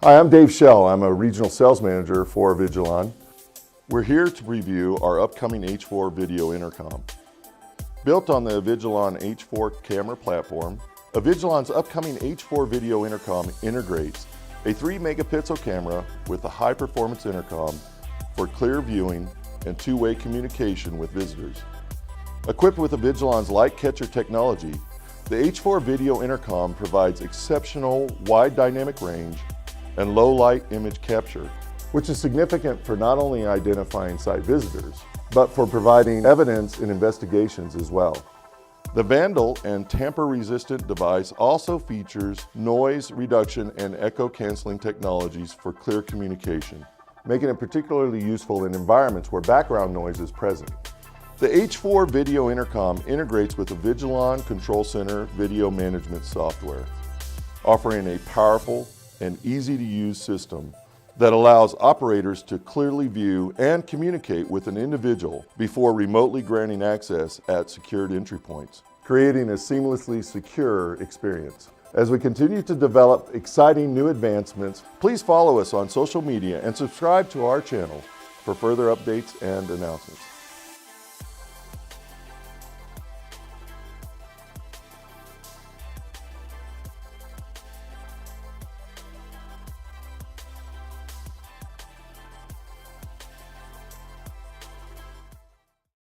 Hi, I'm Dave Schell. I'm a regional sales manager for Avigilon. We're here to preview our upcoming H4 video intercom. Built on the Avigilon H4 camera platform, Avigilon's upcoming H4 video intercom integrates a 3 megapixel camera with a high-performance intercom for clear viewing and two-way communication with visitors. Equipped with Avigilon's light catcher technology, the H4 video intercom provides exceptional wide dynamic range and low light image capture, which is significant for not only identifying site visitors, but for providing evidence in investigations as well. The vandal and tamper-resistant device also features noise reduction and echo canceling technologies for clear communication, making it particularly useful in environments where background noise is present. The H4 video intercom integrates with Avigilon Control Center video management software, offering a powerful and easy-to-use system that allows operators to clearly view and communicate with an individual before remotely granting access at secured entry points, creating a seamlessly secure experience. As we continue to develop exciting new advancements, please follow us on social media and subscribe to our channel for further updates and announcements.